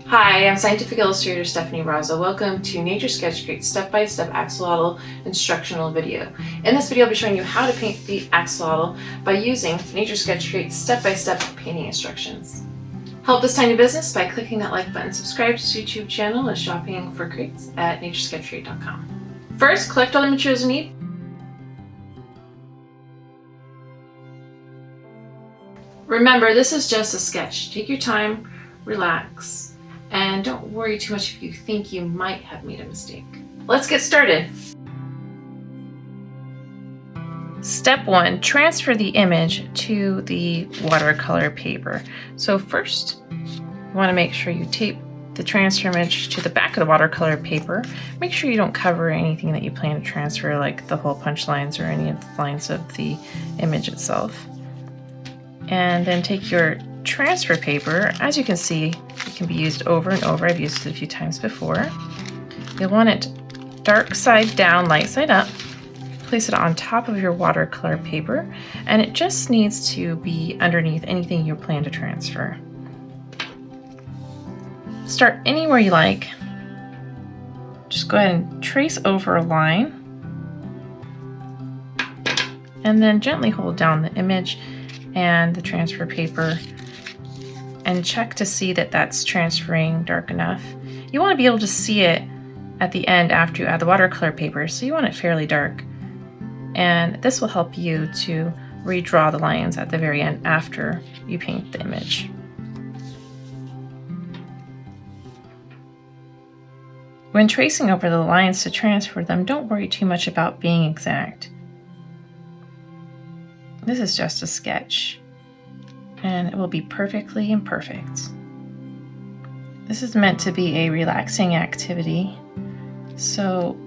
Hi, I'm Scientific Illustrator Stephanie Rozzo. Welcome to Nature Sketch Crate Step-by-Step Axolotl instructional video. In this video, I'll be showing you how to paint the axolotl by using Nature Sketch Crate step-by-step painting instructions. Help this tiny business by clicking that like button. Subscribe to this YouTube channel and shopping for crates at naturesketchcrate.com. First, collect all the materials you need. Remember, this is just a sketch. Take your time, relax, and don't worry too much if you think you might have made a mistake. Let's get started. Step 1, transfer the image to the watercolor paper. So first, you want to make sure you tape the transfer image to the back of the watercolor paper. Make sure you don't cover anything that you plan to transfer, like the hole punch lines or any of the lines of the image itself. And then take your transfer paper. As you can see, it can be used over and over. I've used it a few times before. You'll want it dark side down, light side up. Place it on top of your watercolor paper, and it just needs to be underneath anything you plan to transfer. Start anywhere you like. Just go ahead and trace over a line, and then gently hold down the image and the transfer paper and check to see that that's transferring dark enough. You want to be able to see it at the end after you add the watercolor paper, so you want it fairly dark. And this will help you to redraw the lines at the very end after you paint the image. When tracing over the lines to transfer them, don't worry too much about being exact. This is just a sketch, and it will be perfectly imperfect. This is meant to be a relaxing activity, so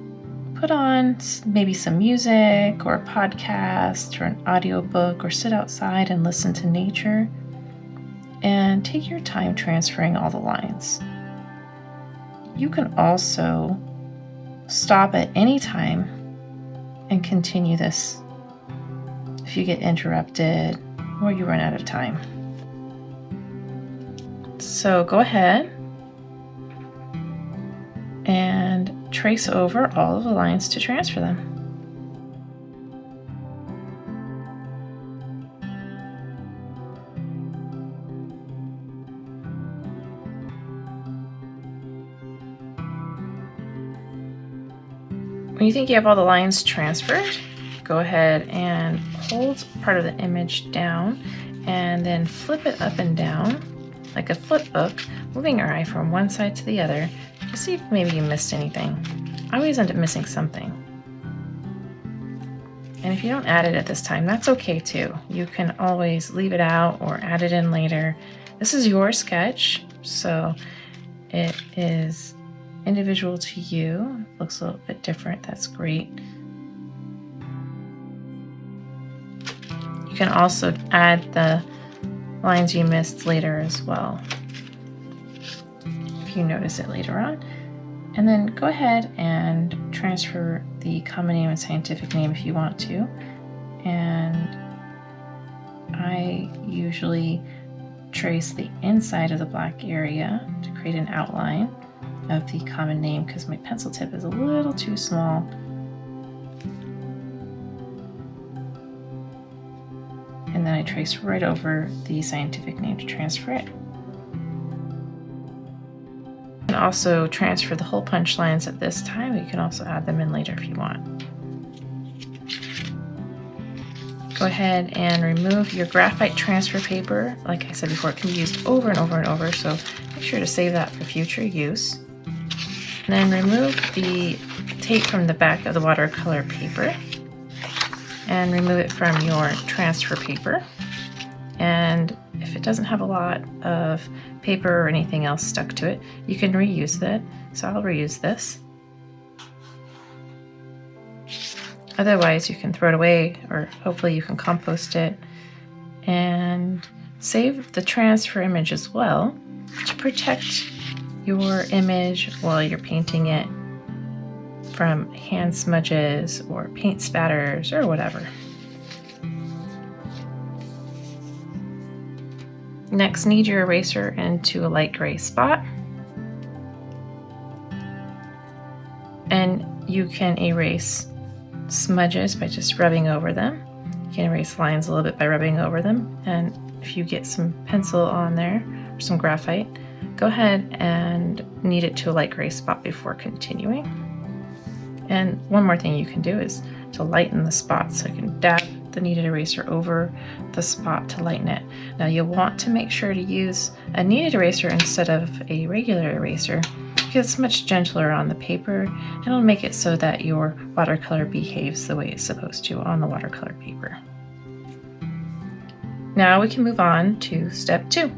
put on maybe some music or a podcast or an audiobook, or sit outside and listen to nature, and take your time transferring all the lines. You can also stop at any time and continue this if you get interrupted or you run out of time. So go ahead and trace over all of the lines to transfer them. When you think you have all the lines transferred, go ahead and hold part of the image down and then flip it up and down like a flip book, moving your eye from one side to the other to see if maybe you missed anything. I always end up missing something. And if you don't add it at this time, that's okay too. You can always leave it out or add it in later. This is your sketch, so it is individual to you. It looks a little bit different, that's great. You can also add the lines you missed later as well, if you notice it later on. And then go ahead and transfer the common name and scientific name if you want to. And I usually trace the inside of the black area to create an outline of the common name because my pencil tip is a little too small. And then I trace right over the scientific name to transfer it. You can also transfer the hole punch lines at this time. You can also add them in later if you want. Go ahead and remove your graphite transfer paper. Like I said before, it can be used over and over and over, so make sure to save that for future use. And then remove the tape from the back of the watercolor paper and remove it from your transfer paper. And if it doesn't have a lot of paper or anything else stuck to it, you can reuse it. So I'll reuse this. Otherwise, you can throw it away, or hopefully you can compost it. And save the transfer image as well to protect your image while you're painting it from hand smudges or paint spatters or whatever. Next, knead your eraser into a light gray spot. And you can erase smudges by just rubbing over them. You can erase lines a little bit by rubbing over them. And if you get some pencil on there or some graphite, go ahead and knead it to a light gray spot before continuing. And one more thing you can do is to lighten the spot, so you can dab the kneaded eraser over the spot to lighten it. Now you'll want to make sure to use a kneaded eraser instead of a regular eraser, because it's much gentler on the paper and it'll make it so that your watercolor behaves the way it's supposed to on the watercolor paper. Now we can move on to step 2.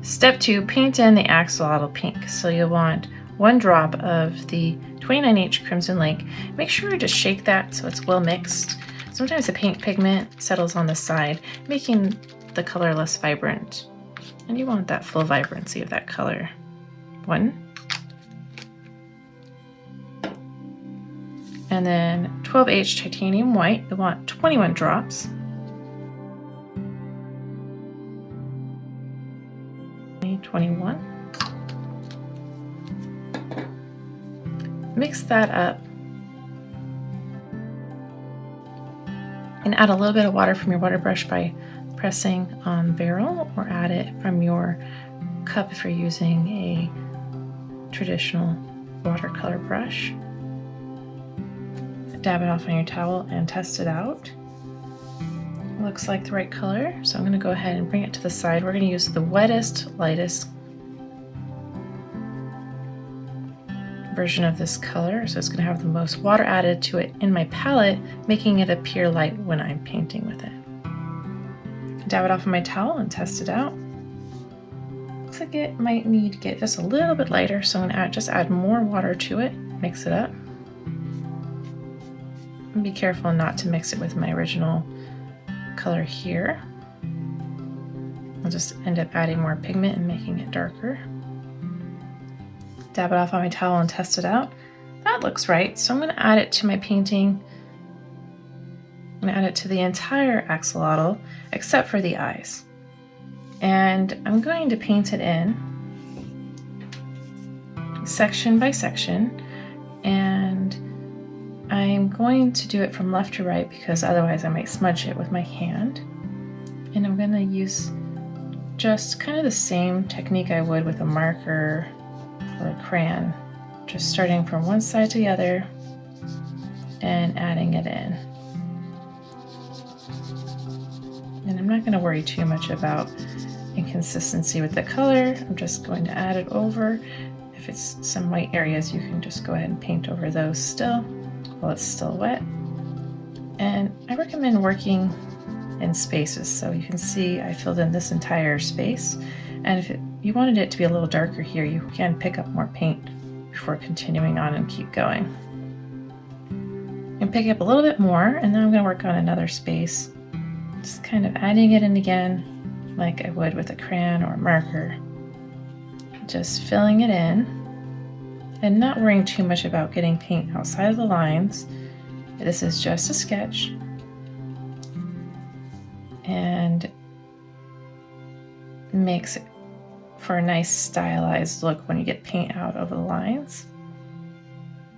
Step 2, paint in the axolotl pink. So you'll want 1 drop of the 29H Crimson Lake. Make sure to just shake that so it's well mixed. Sometimes the paint pigment settles on the side, making the color less vibrant. And you want that full vibrancy of that color. 1. And then 12H Titanium White, you want 21 drops. 21. Mix that up and add a little bit of water from your water brush by pressing on barrel, or add it from your cup if you're using a traditional watercolor brush. Dab it off on your towel and test it out. It looks like the right color, so I'm going to go ahead and bring it to the side. We're going to use the wettest, lightest version of this color, so it's going to have the most water added to it in my palette, making it appear light when I'm painting with it. Dab it off on my towel and test it out. Looks like it might need to get just a little bit lighter, so I'm going to add more water to it, mix it up. And be careful not to mix it with my original color here. I'll just end up adding more pigment and making it darker. Dab it off on my towel and test it out. That looks right, so I'm going to add it to my painting. I'm going to add it to the entire axolotl except for the eyes. And I'm going to paint it in section by section, and I'm going to do it from left to right because otherwise I might smudge it with my hand. And I'm going to use just kind of the same technique I would with a marker or a crayon, just starting from one side to the other and adding it in. And I'm not going to worry too much about inconsistency with the color. I'm just going to add it over. If it's some white areas, you can just go ahead and paint over those still while it's still wet. And I recommend working in spaces, so you can see I filled in this entire space. And if you wanted it to be a little darker here, you can pick up more paint before continuing on and keep going. And pick up a little bit more, and then I'm going to work on another space, just kind of adding it in again like I would with a crayon or a marker. Just filling it in and not worrying too much about getting paint outside of the lines. This is just a sketch, and makes it for a nice stylized look when you get paint out over the lines.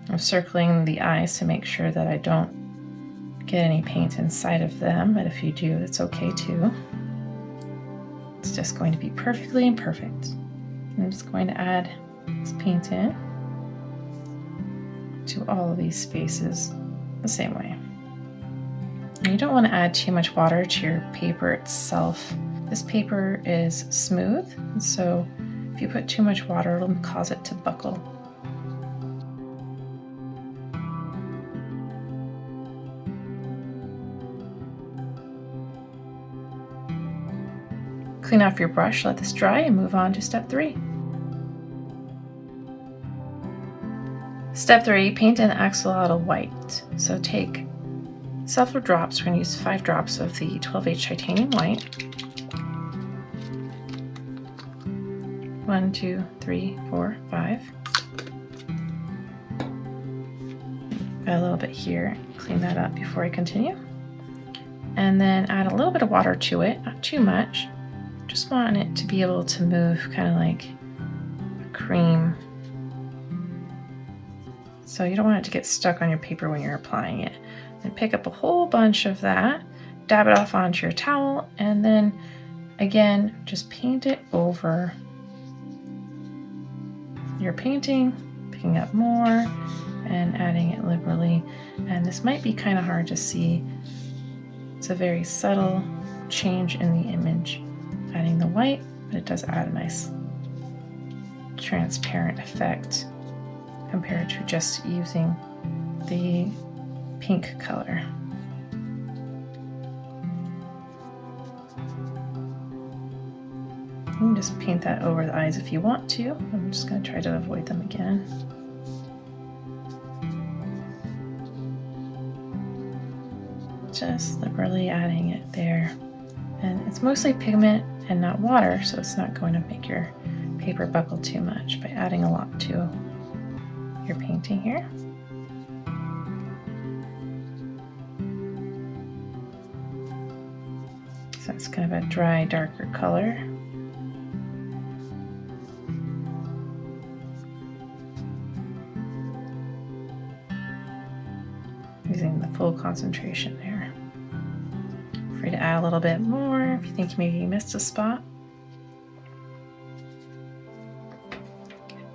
I'm circling the eyes to make sure that I don't get any paint inside of them, but if you do, it's okay too. It's just going to be perfectly imperfect. I'm just going to add this paint in to all of these spaces the same way. And you don't want to add too much water to your paper itself. This paper is smooth, and so if you put too much water, it'll cause it to buckle. Clean off your brush, let this dry, and move on to step 3. Step 3, paint an axolotl white. So take several drops. We're going to use 5 drops of the 12H Titanium White. 1, 2, 3, 4, 5. Got a little bit here. Clean that up before I continue. And then add a little bit of water to it, not too much. Just want it to be able to move kind of like a cream So you don't want it to get stuck on your paper when you're applying it. And pick up a whole bunch of that, dab it off onto your towel, and then again, just paint it over your painting, picking up more and adding it liberally. And this might be kind of hard to see. It's a very subtle change in the image. Adding the white, but it does add a nice transparent effect compared to just using the pink color. You can just paint that over the eyes if you want to. I'm just going to try to avoid them again. Just liberally adding it there. And it's mostly pigment and not water, so it's not going to make your paper buckle too much by adding a lot to your painting here. So it's kind of a dry, darker color. Using the full concentration there. Free to add a little bit more if you think maybe you missed a spot.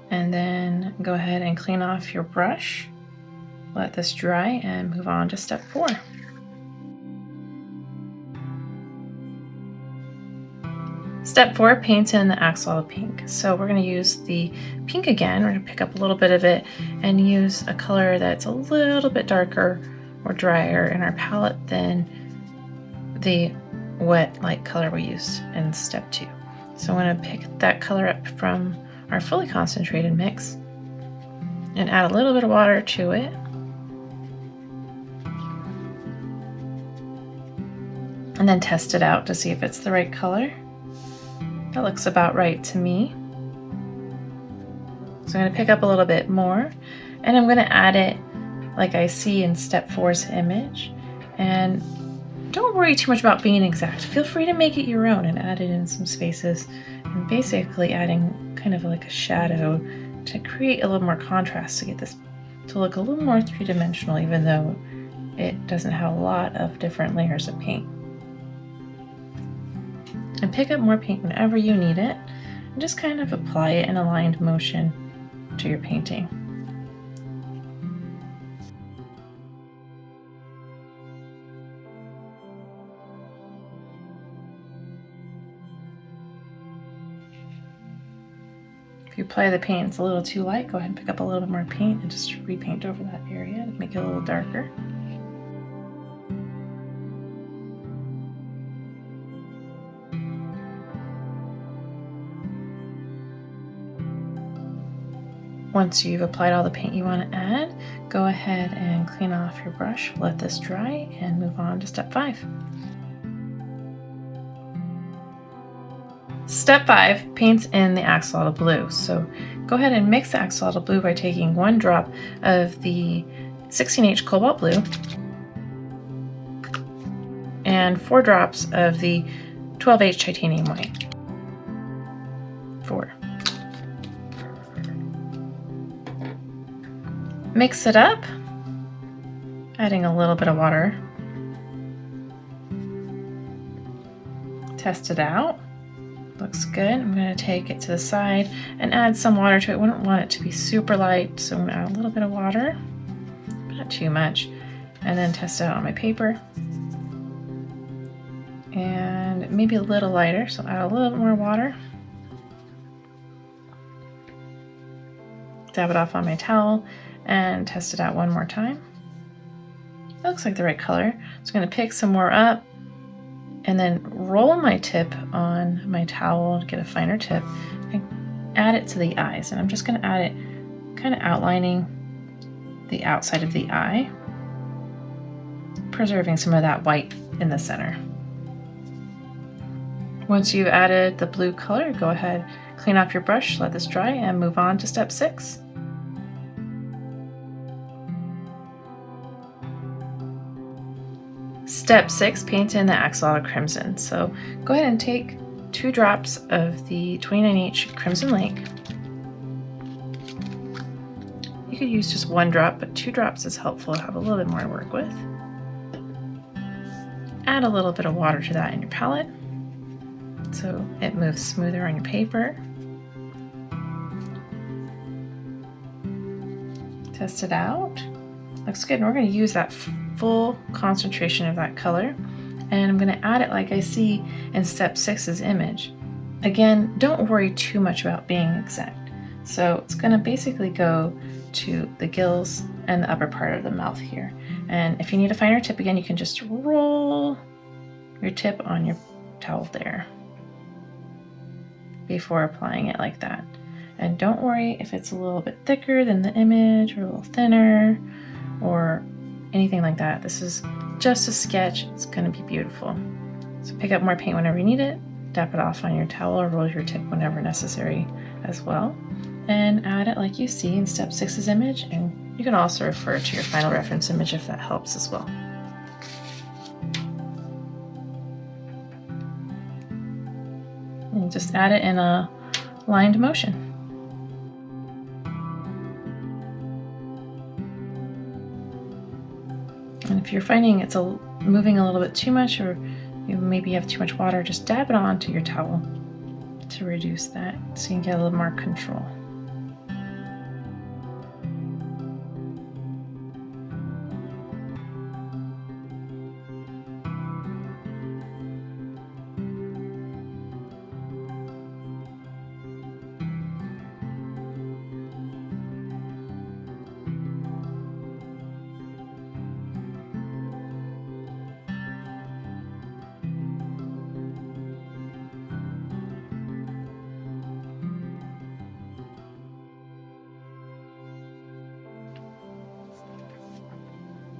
And then go ahead and clean off your brush. Let this dry and move on to step 4. Step 4, paint in the axolotl pink. So we're going to use the pink again. We're going to pick up a little bit of it and use a color that's a little bit darker or drier in our palette than the wet light color we used in step 2. So I'm going to pick that color up from our fully concentrated mix and add a little bit of water to it. And then test it out to see if it's the right color. That looks about right to me. So I'm going to pick up a little bit more and I'm going to add it like I see in step 4's image. And don't worry too much about being exact. Feel free to make it your own and add it in some spaces, and basically adding kind of like a shadow to create a little more contrast to get this to look a little more three-dimensional, even though it doesn't have a lot of different layers of paint. And pick up more paint whenever you need it and just kind of apply it in aligned motion to your painting. If you apply the paint, it's a little too light, go ahead and pick up a little bit more paint and just repaint over that area to make it a little darker. Once you've applied all the paint you want to add, go ahead and clean off your brush, let this dry, and move on to step 5. Step 5, paint in the axolotl blue. So go ahead and mix the axolotl blue by taking 1 drop of the 16H cobalt blue and 4 drops of the 12H titanium white. 4. Mix it up, adding a little bit of water. Test it out. Looks good. I'm going to take it to the side and add some water to it. We don't want it to be super light, so I'm going to add a little bit of water, not too much, and then test it out on my paper. And maybe a little lighter, so add a little bit more water. Dab it off on my towel and test it out one more time. That looks like the right color. So I'm going to pick some more up and then roll my tip on my towel to get a finer tip and add it to the eyes. And I'm just going to add it kind of outlining the outside of the eye, preserving some of that white in the center. Once you've added the blue color, go ahead, clean off your brush, let this dry, and move on to step 6. Step 6, paint in the axolotl crimson. So go ahead and take 2 drops of the 29H Crimson Lake. You could use just 1 drop, but 2 drops is helpful to have a little bit more to work with. Add a little bit of water to that in your palette so it moves smoother on your paper. Test it out. Looks good. And we're going to use that full concentration of that color, and I'm going to add it like I see in step 6's image. Again, don't worry too much about being exact. So it's going to basically go to the gills and the upper part of the mouth here. And if you need a finer tip, again, you can just roll your tip on your towel there before applying it like that. And don't worry if it's a little bit thicker than the image or a little thinner or anything like that. This is just a sketch. It's going to be beautiful. So pick up more paint whenever you need it, dab it off on your towel, or roll your tip whenever necessary as well. And add it like you see in step 6's image, and you can also refer to your final reference image if that helps as well. And just add it in a lined motion. And if you're finding it's moving a little bit too much, or you maybe have too much water, just dab it onto your towel to reduce that so you can get a little more control.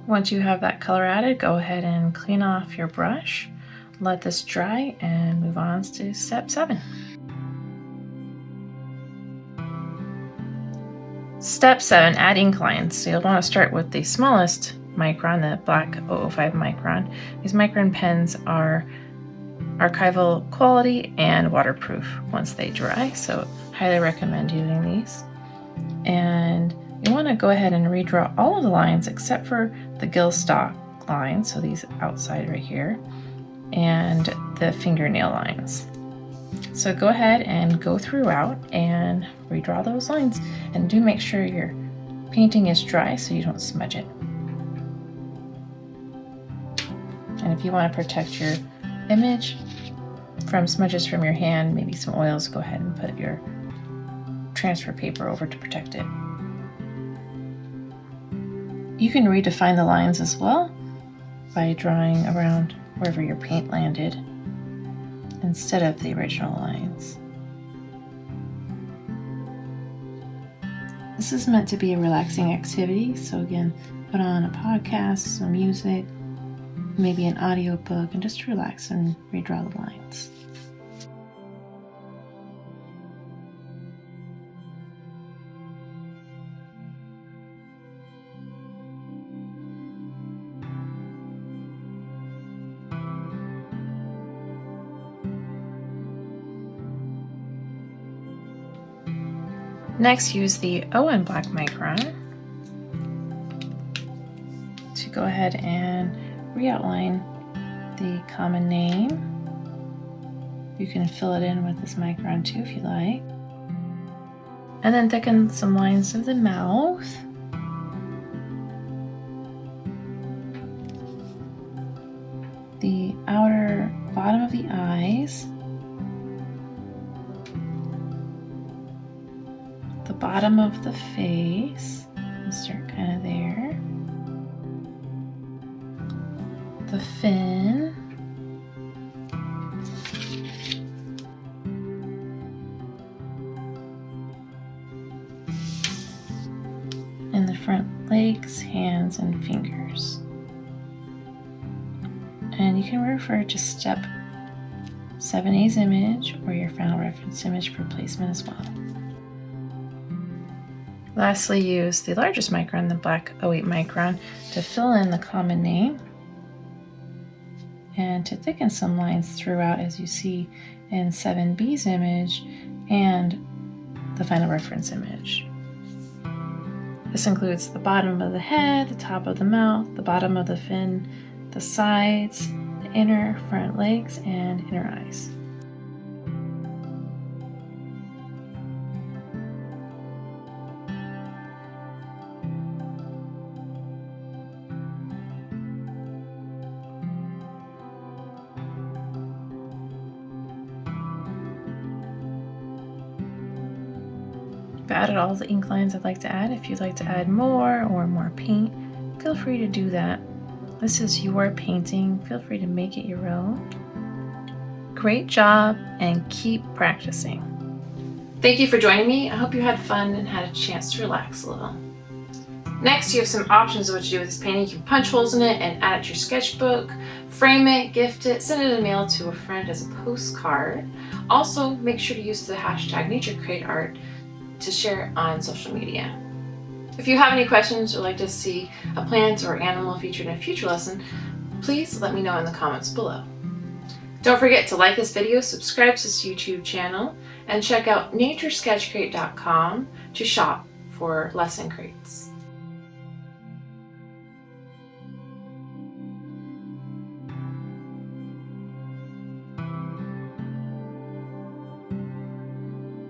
Once you have that color added, go ahead and clean off your brush, let this dry, and move on to step 7. Step 7, add ink lines. So you'll want to start with the smallest micron, the black 005 micron. These micron pens are archival quality and waterproof once they dry, so highly recommend using these. And you want to go ahead and redraw all of the lines except for the gill stalk lines, so these outside right here, and the fingernail lines. So go ahead and go throughout and redraw those lines, and do make sure your painting is dry so you don't smudge it. And if you want to protect your image from smudges from your hand, maybe some oils, go ahead and put your transfer paper over to protect it. You can redefine the lines as well by drawing around wherever your paint landed instead of the original lines. This is meant to be a relaxing activity, so again, put on a podcast, some music, maybe an audiobook, and just relax and redraw the lines. Next, use the 01 black micron to go ahead and re-outline the common name. You can fill it in with this micron too if you like. And then thicken some lines of the mouth. The outer bottom of the eyes. The bottom of the face, and start kind of there. The fin. And the front legs, hands, and fingers. And you can refer to step 7A's image or your final reference image for placement as well. Lastly, use the largest micron, the black 08 micron, to fill in the common name and to thicken some lines throughout, as you see in 7B's image and the final reference image. This includes the bottom of the head, the top of the mouth, the bottom of the fin, the sides, the inner front legs, and inner eyes. I've added all the ink lines I'd like to add. If you'd like to add more or more paint, feel free to do that. This is your painting. Feel free to make it your own. Great job, and keep practicing. Thank you for joining me. I hope you had fun and had a chance to relax a little. Next, you have some options of what to do with this painting. You can punch holes in it and add it to your sketchbook, frame it, gift it, send it in the mail to a friend as a postcard. Also, make sure to use the hashtag NatureCrateArt to share it on social media. If you have any questions or like to see a plant or animal featured in a future lesson, please let me know in the comments below. Don't forget to like this video, subscribe to this YouTube channel, and check out naturesketchcrate.com to shop for lesson crates.